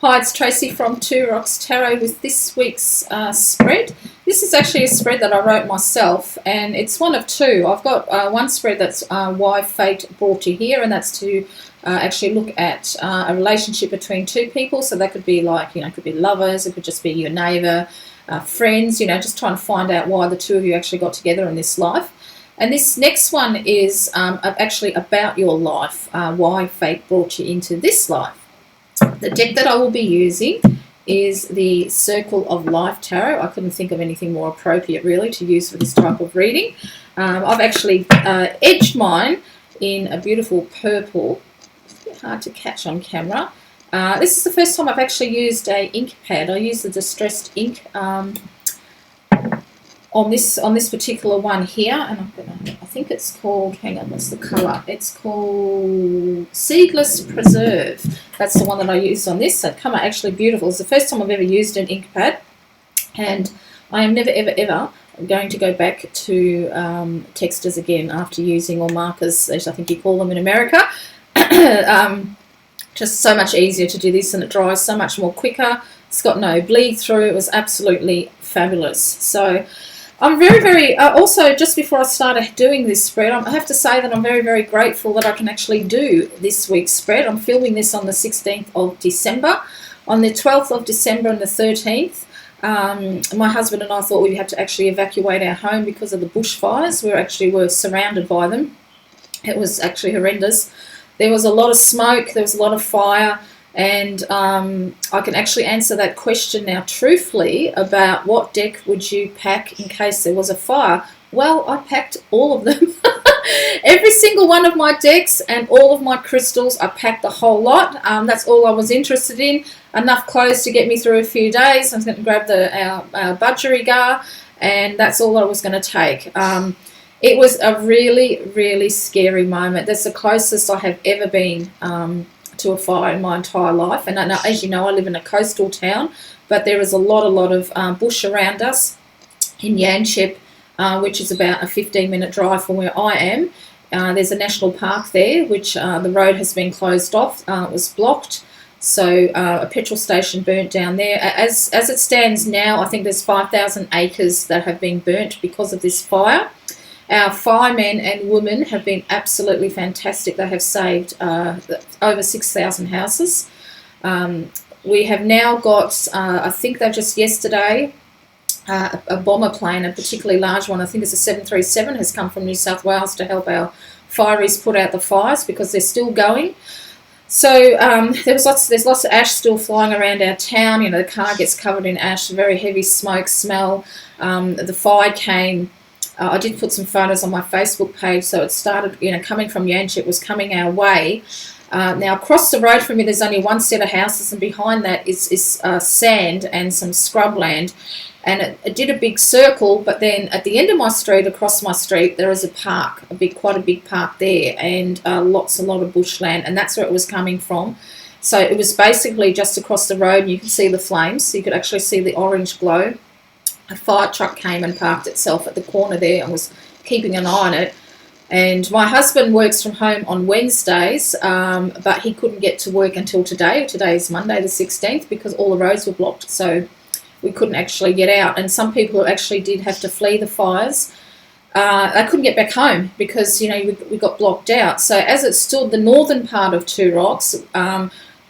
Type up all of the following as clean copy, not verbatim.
Hi, it's Tracy from Two Rocks Tarot with this week's spread. This is actually a spread that I wrote myself, and it's one of two. I've got one spread that's why fate brought you here, and that's to actually look at a relationship between two people. So that could be like, it could be lovers, it could just be your neighbour, friends, just trying to find out why the two of you actually got together in this life. And this next one is actually about your life, why fate brought you into this life. The deck that I will be using is the Circle of Life Tarot. I couldn't think of anything more appropriate really to use for this type of reading. I've actually edged mine in a beautiful purple. It's a bit hard to catch on camera. This is the first time I've actually used a ink pad. I used the distressed ink on this particular one here, and I think it's called, hang on, what's the colour? It's called Seedless Preserve. That's the one that I used on this. So come out actually beautiful. It's the first time I've ever used an ink pad, and I am never ever going to go back to texters again after using, or markers as I think you call them in America. Just so much easier to do this, and it dries so much more quicker. It's got no bleed through. It was absolutely fabulous. So I'm very, also just before I started doing this spread, I have to say that I'm very grateful that I can actually do this week's spread. I'm filming this on the 16th of December. On the 12th of December and the 13th, my husband and I thought we had to actually evacuate our home because of the bushfires. We were surrounded by them. It was actually horrendous. There was a lot of smoke, there was a lot of fire, and I can actually answer that question now truthfully about what deck would you pack in case there was a fire. Well, I packed all of them. Every single one of my decks and all of my crystals, I packed the whole lot. That's all I was interested in. Enough clothes to get me through a few days. I was going to grab our budgerigar, and that's all I was going to take. It was a really scary moment. That's the closest I have ever been to a fire in my entire life. And as you know, I live in a coastal town, but there is a lot of bush around us in Yanchep, which is about a 15-minute drive from where I am. There's a national park there, which the road has been closed off. It was blocked. So a petrol station burnt down there. As it stands now, I think there's 5,000 acres that have been burnt because of this fire. Our firemen and women have been absolutely fantastic. They have saved over 6,000 houses. We have now got, I think they've just yesterday, a bomber plane, a particularly large one, I think it's a 737, has come from New South Wales to help our fireys put out the fires because they're still going. So there's lots of ash still flying around our town. The car gets covered in ash, very heavy smoke smell. The fire came. I did put some photos on my Facebook page, so it started, coming from Yanchep, was coming our way. Now, across the road from me, there's only one set of houses, and behind that is sand and some scrubland. And it did a big circle, but then at the end of my street, across my street, there is a park, quite a big park there, and a lot of bushland, and that's where it was coming from. So it was basically just across the road, and you could see the flames, so you could actually see the orange glow. A fire truck came and parked itself at the corner there and was keeping an eye on it. And my husband works from home on Wednesdays, but he couldn't get to work until today. Today is Monday the 16th because all the roads were blocked, so we couldn't actually get out. And some people actually did have to flee the fires. They couldn't get back home because, we got blocked out. So as it stood, the northern part of Two Rocks,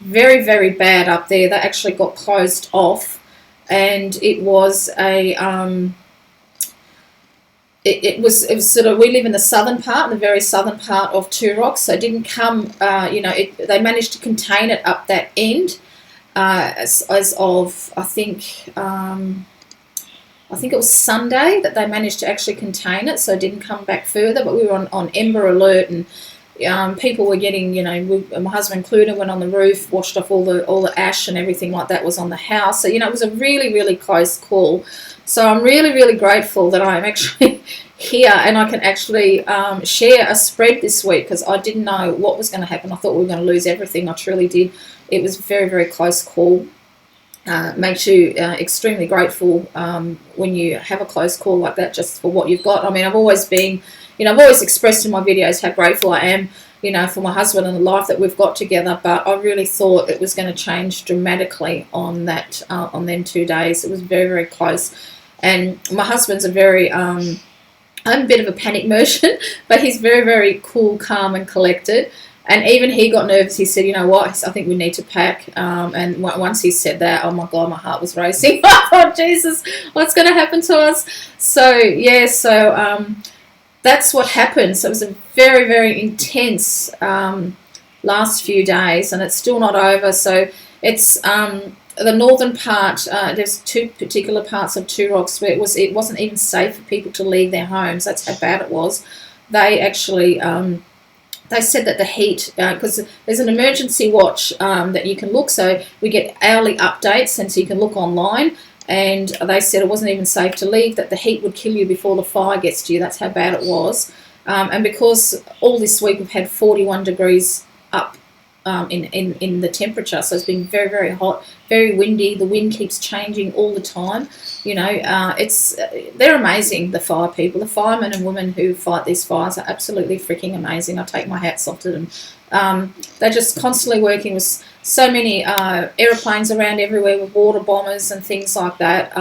very bad up there. They actually got closed off. And it was it was sort of, we live in the southern part, the very southern part of Two Rocks, so it didn't come, they managed to contain it up that end as of, I think it was Sunday that they managed to actually contain it, so it didn't come back further, but we were on Ember Alert, and people were getting, my husband included, went on the roof, washed off all the ash and everything like that was on the house. So, it was a really close call. So I'm really grateful that I'm actually here and I can actually share a spread this week, because I didn't know what was going to happen. I thought we were going to lose everything. I truly did. It was a very close call. Makes you extremely grateful when you have a close call like that, just for what you've got. I mean, I've always expressed in my videos how grateful I am you know, for my husband and the life that we've got together. But I really thought it was going to change dramatically on that, on them 2 days. It was very, very close. And my husband's a very, I'm a bit of a panic merchant, but he's very, very cool, calm and collected. And even he got nervous. He said, you know what, I think we need to pack. And once he said that, oh my God, my heart was racing. Oh, Jesus, what's going to happen to us? So, yeah, that's what happened. So it was a very, very intense last few days, and it's still not over. So it's the northern part. There's 2 particular parts of Two Rocks where it wasn't even safe for people to leave their homes. That's how bad it was. They actually they said that the heat, because there's an emergency watch that you can look. So we get hourly updates, and so you can look online. And they said it wasn't even safe to leave, that the heat would kill you before the fire gets to you. That's how bad it was. And because all this week we've had 41 degrees up in the temperature, so it's been very, very hot, very windy. The wind keeps changing all the time. You know, they're amazing, the fire people. The firemen and women who fight these fires are absolutely freaking amazing. I take my hats off to them. They're just constantly working with so many aeroplanes around everywhere with water bombers and things like that.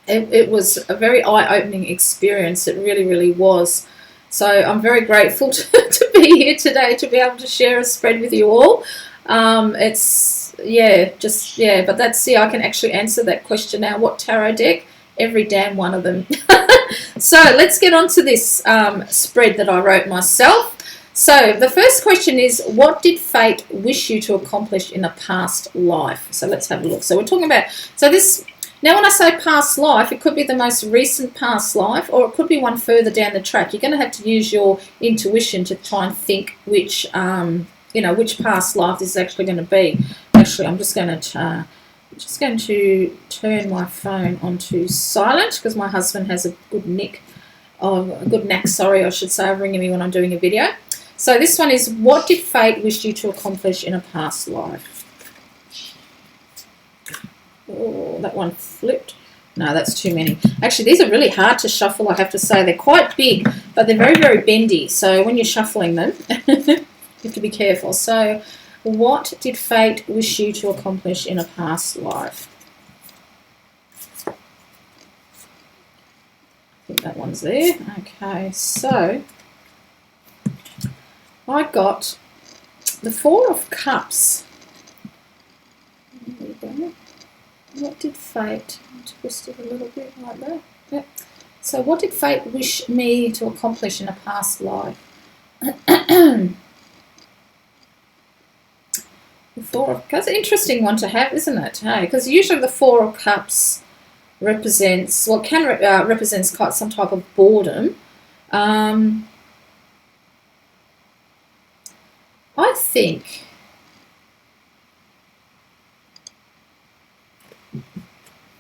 It was a very eye-opening experience. It really, really was. So I'm very grateful to be here today, to be able to share a spread with you all. But that's, I can actually answer that question now. What tarot deck? Every damn one of them. So let's get on to this spread that I wrote myself. So the first question is, what did fate wish you to accomplish in a past life? So let's have a look. So we're talking about, now when I say past life, it could be the most recent past life, or it could be one further down the track. You're going to have to use your intuition to try and think which past life this is actually going to be. Actually, I'm just going to turn my phone onto silent, because my husband has a good knack, of ringing me when I'm doing a video. So this one is, what did fate wish you to accomplish in a past life? Oh, that one flipped. No, that's too many. Actually, these are really hard to shuffle, I have to say. They're quite big, but they're very, very bendy. So when you're shuffling them, you have to be careful. So what did fate wish you to accomplish in a past life? I think that one's there. Okay, so I got the Four of Cups. There we go. What did fate, twist it a little bit like that. Yep. So what did fate wish me to accomplish in a past life? The Four of Cups, an interesting one to have, isn't it? Hey, because usually the Four of Cups represents quite some type of boredom. I think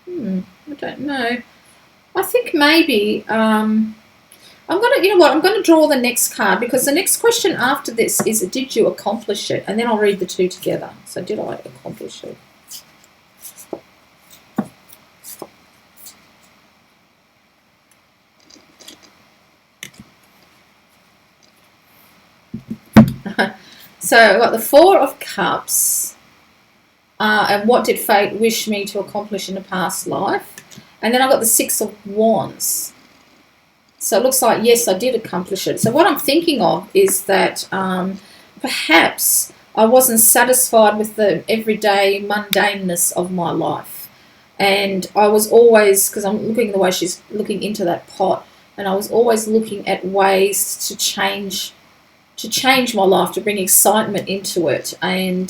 I don't know. I think maybe I'm going to draw the next card, because the next question after this is, did you accomplish it? And then I'll read the two together. So did I accomplish it? So I've got the Four of Cups, and what did fate wish me to accomplish in a past life? And then I've got the Six of Wands. So it looks like, yes, I did accomplish it. So what I'm thinking of is that perhaps I wasn't satisfied with the everyday mundaneness of my life. And I was always, because I'm looking at the way she's looking into that pot, and I was always looking at ways to change my life, to bring excitement into it. And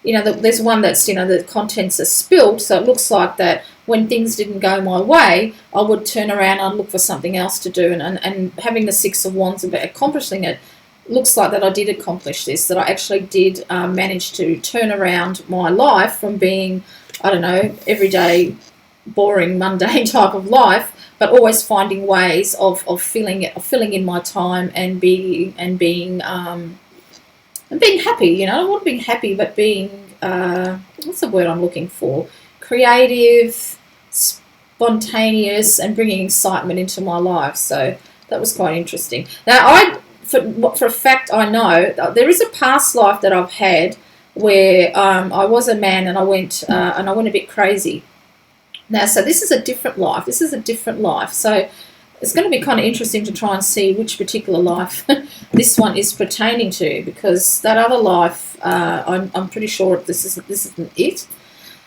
there's one that's, the contents are spilled, so it looks like that when things didn't go my way, I would turn around and look for something else to do. And having the Six of Wands about accomplishing it, looks like that I did accomplish this, that I actually did manage to turn around my life from being, everyday, boring, mundane type of life, but always finding ways of filling in my time and being happy. I want being happy, but being what's the word I'm looking for? Creative, spontaneous, and bringing excitement into my life. So that was quite interesting. Now for a fact I know, there is a past life that I've had where I was a man and I went a bit crazy. Now, so this is a different life. This is a different life. So it's going to be kind of interesting to try and see which particular life this one is pertaining to, because that other life, I'm pretty sure this isn't it.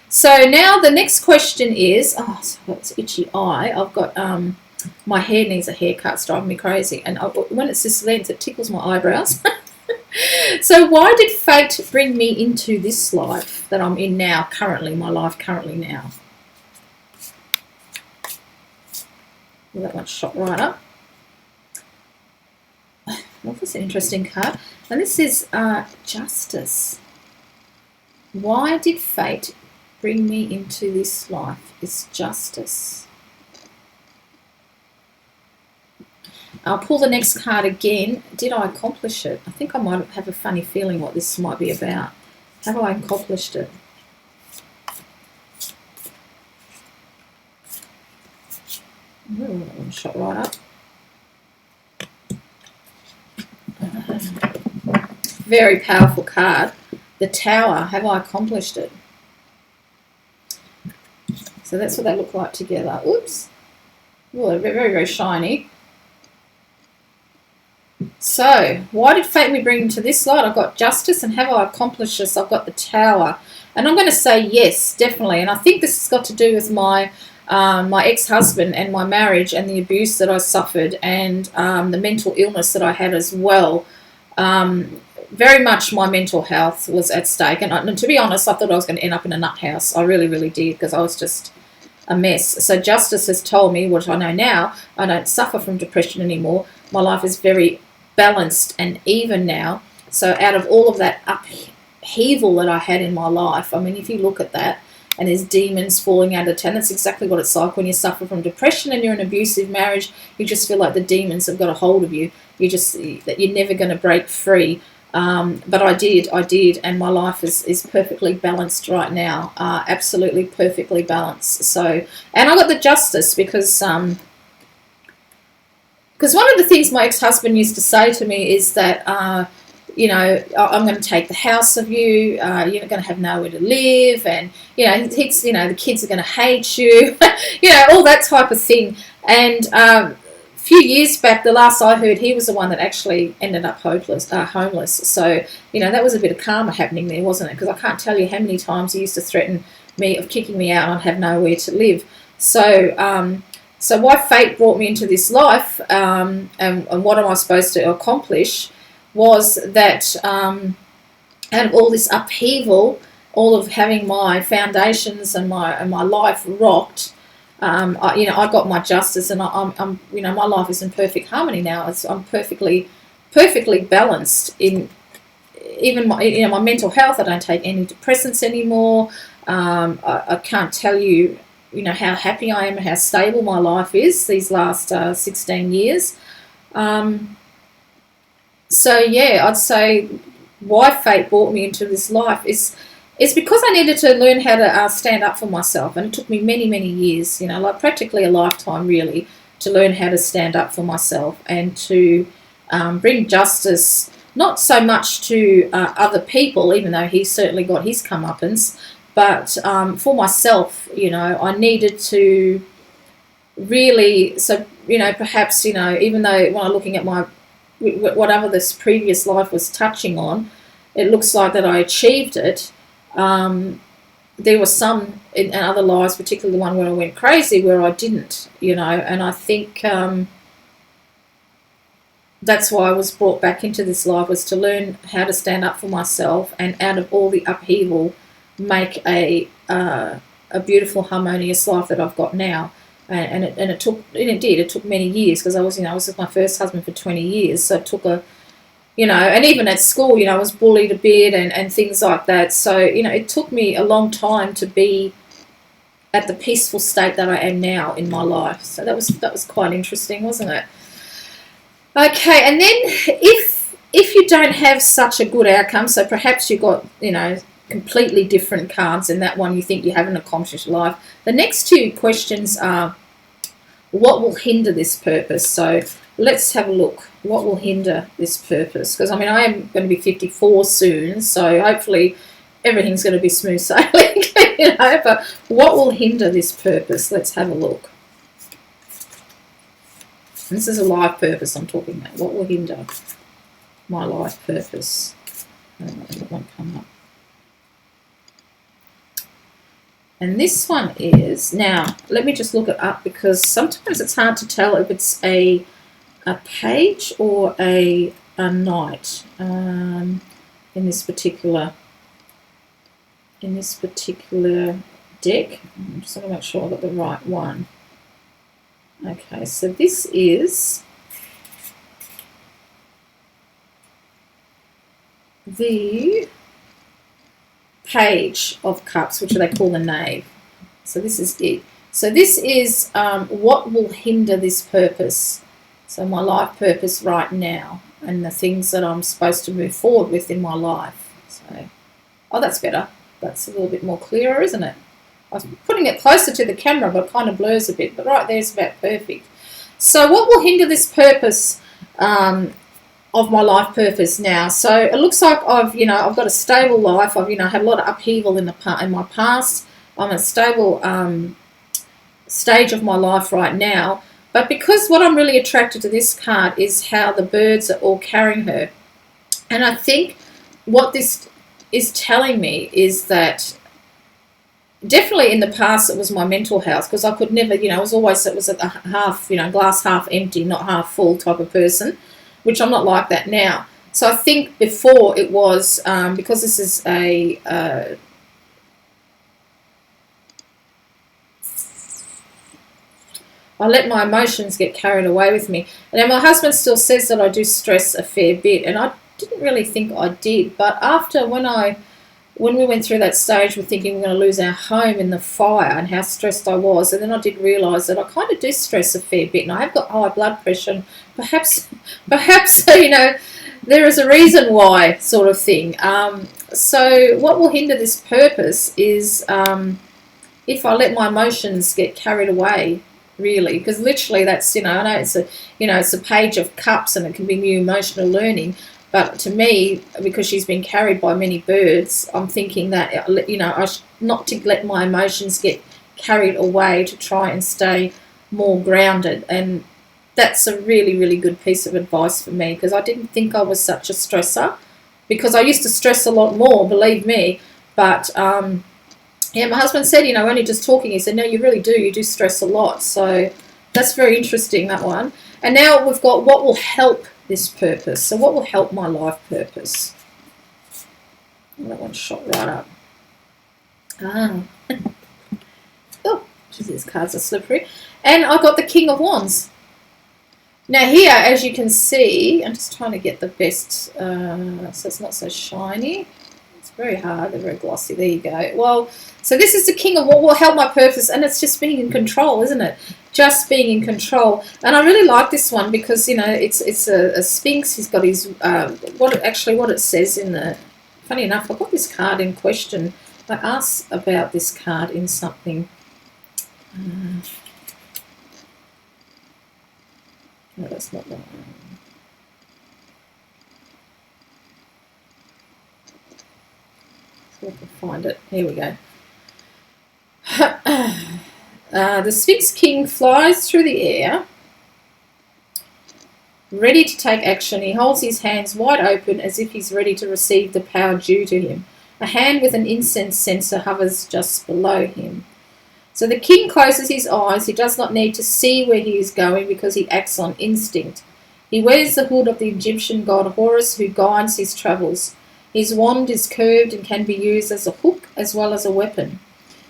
So now the next question is, oh, it's itchy eye. I've got my hair needs a haircut. It's driving me crazy, and when it's this length, it tickles my eyebrows. So why did fate bring me into this life that I'm in now, currently, my life currently now? Well, that one shot right up. Well, that's an interesting card. And this is justice. Why did fate bring me into this life? It's justice. I'll pull the next card again. Did I accomplish it? I think I might have a funny feeling what this might be about. Have I accomplished it? Ooh, that one shot right up. Very powerful card. The Tower. Have I accomplished it? So that's what they look like together. Oops. Oh, they're very, very shiny. So, why did fate me bring into this light? I've got justice, and have I accomplished this? I've got the Tower. And I'm going to say yes, definitely. And I think this has got to do with my ex-husband and my marriage and the abuse that I suffered, and the mental illness that I had as well. Very much my mental health was at stake. And to be honest, I thought I was going to end up in a nut house. I really, really did, because I was just a mess. So justice has told me, what I know now, I don't suffer from depression anymore. My life is very balanced and even now. So out of all of that upheaval that I had in my life, I mean, if you look at that, and there's demons falling out of town, that's exactly what it's like when you suffer from depression and you're in an abusive marriage. You just feel like the demons have got a hold of you. That you're never going to break free. But I did, and my life is perfectly balanced right now. Absolutely perfectly balanced. So, and I got the justice because one of the things my ex-husband used to say to me is that, I'm going to take the house of you. You're not going to have nowhere to live, and the kids are going to hate you. All that type of thing. And a few years back, the last I heard, he was the one that actually ended up homeless. So that was a bit of karma happening there, wasn't it? Because I can't tell you how many times he used to threaten me of kicking me out and I'd have nowhere to live. So why fate brought me into this life, and what am I supposed to accomplish, was that out of all this upheaval, all of having my foundations and my life rocked, I got my justice, and I'm my life is in perfect harmony now. I'm perfectly balanced in even my mental health. I don't take any depressants anymore. I can't tell you how happy I am and how stable my life is these last 16 years. So yeah, I'd say why fate brought me into this life is because I needed to learn how to stand up for myself, and it took me many, many years, like practically a lifetime really, to learn how to stand up for myself and to bring justice, not so much to other people, even though he certainly got his comeuppance, but for myself. I needed to really, perhaps, even though when I'm looking at whatever this previous life was touching on, it looks like that I achieved it. There were some in other lives, particularly the one where I went crazy, where I didn't, and I think that's why I was brought back into this life, was to learn how to stand up for myself, and out of all the upheaval, make a beautiful, harmonious life that I've got now. And it took many years, because I was with my first husband for 20 years, so it took and even at school, I was bullied a bit and things like that. So, it took me a long time to be at the peaceful state that I am now in my life. So that was quite interesting, wasn't it? Okay, and then if you don't have such a good outcome, so perhaps you got, completely different cards in that one, you think you haven't accomplished life. The next two questions are, what will hinder this purpose? So let's have a look. What will hinder this purpose? Because, I mean, I am going to be 54 soon, so hopefully everything's going to be smooth sailing, you know, but what will hinder this purpose? Let's have a look. This is a life purpose I'm talking about. What will hinder my life purpose? It won't come up. And this one is, now, let me just look it up because sometimes it's hard to tell if it's a page or a knight in this particular deck. I'm just going to make sure I got the right one. Okay, so this is the Page of Cups, which they call the Knave. So this is it. So this is what will hinder this purpose. So my life purpose right now and the things that I'm supposed to move forward with in my life. So, oh, that's better. That's a little bit more clearer, isn't it? I was putting it closer to the camera, but it kind of blurs a bit. But right there's about perfect. So what will hinder this purpose of my life purpose now? So it looks like I've got a stable life. I've had a lot of upheaval in my past. I'm in a stable stage of my life right now. But because what I'm really attracted to this card is how the birds are all carrying her. And I think what this is telling me is that definitely in the past it was my mental health, because I could never, it was a half, glass half empty, not half full type of person, which I'm not like that now. So I think before it was, because this is a I let my emotions get carried away with me. And then my husband still says that I do stress a fair bit, and I didn't really think I did. But after when we went through that stage, we're thinking we're going to lose our home in the fire and how stressed I was, and then I did realise that I kind of do stress a fair bit, and I have got high blood pressure, and perhaps there is a reason why, sort of thing. So what will hinder this purpose is if I let my emotions get carried away, really, because literally that's, I know it's a page of cups and it can be new emotional learning. But to me, because she's been carried by many birds, I'm thinking that, not to let my emotions get carried away, to try and stay more grounded. And that's a really, really good piece of advice for me, because I didn't think I was such a stressor, because I used to stress a lot more, believe me. But, my husband said, only just talking, he said, no, you really do. You do stress a lot. So that's very interesting, that one. And now we've got what will help this purpose. So what will help my life purpose? Oh, that one shot right up. Oh, geez, these cards are slippery. And I got the King of Wands. Now here, as you can see, I'm just trying to get the best, so it's not so shiny. It's very hard. They're very glossy. There you go. Well, so this is the King of what will help my purpose, and it's just being in control, isn't it? Just being in control. And I really like this one because, it's a Sphinx. He's got his, what it says in the, funny enough, I got this card in question. I asked about this card in something. No, that's not that one. So I can find it. Here we go. The Sphinx King flies through the air, ready to take action. He holds his hands wide open as if he's ready to receive the power due to him. A hand with an incense censer hovers just below him. So the king closes his eyes. He does not need to see where he is going because he acts on instinct. He wears the hood of the Egyptian god Horus, who guides his travels. His wand is curved and can be used as a hook as well as a weapon.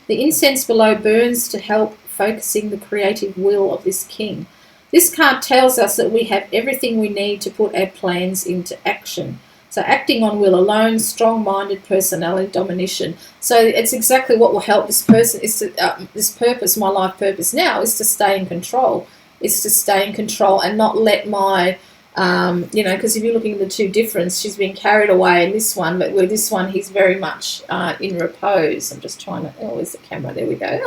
The incense below burns to help focusing the creative will of this king. This card tells us that we have everything we need to put our plans into action. So acting on will alone, strong-minded personality, domination. So it's exactly what will help this person. Is to, this purpose, my life purpose now, is to stay in control. Is to stay in control and not let my, because if you're looking at the two difference, she's been carried away in this one, but with this one, he's very much in repose. I'm just trying to, where's the camera? There we go.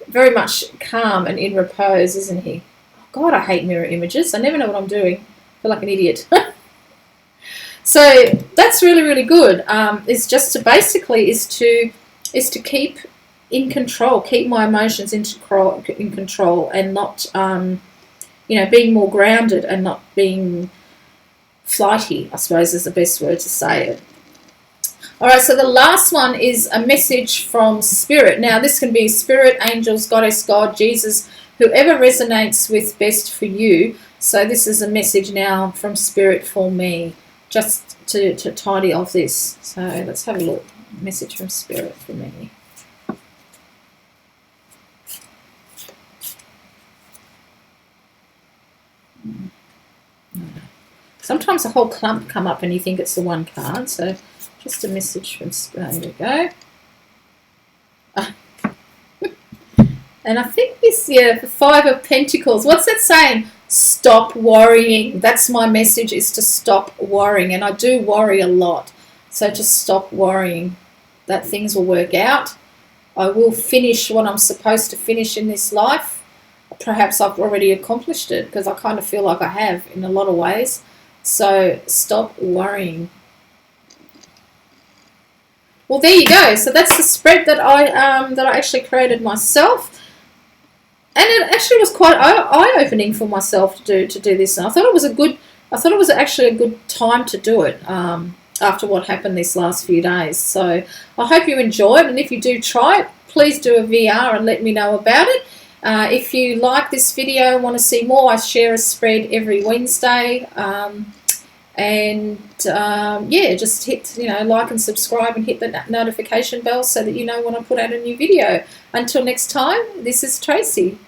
Very much calm and in repose, isn't he? Oh, God, I hate mirror images. I never know what I'm doing. I feel like an idiot. So that's really, really good. It's just to basically is to keep in control, keep my emotions in control, and not being more grounded and not being flighty, I suppose is the best word to say it. All right, so the last one is a message from Spirit. Now, this can be Spirit, angels, Goddess, God, Jesus, whoever resonates with best for you. So this is a message now from Spirit for me, just to tidy off this. So let's have a look. Message from Spirit for me. Sometimes a whole clump come up and you think it's the one card. So just a message from Spirit. There we go. And I think this, the Five of Pentacles. What's that saying? Stop worrying. That's my message, is to stop worrying. And I do worry a lot. So just stop worrying that things will work out. I will finish what I'm supposed to finish in this life. Perhaps I've already accomplished it, because I kind of feel like I have in a lot of ways. So stop worrying. Well, there you go. So that's the spread that I actually created myself. And it actually was quite eye-opening for myself to do this. And I thought it was actually a good time to do it after what happened these last few days. So I hope you enjoy it. And if you do try it, please do a VR and let me know about it. If you like this video and want to see more, I share a spread every Wednesday. Just hit like and subscribe and hit the notification bell so that you know when I put out a new video. Until next time, this is Tracy.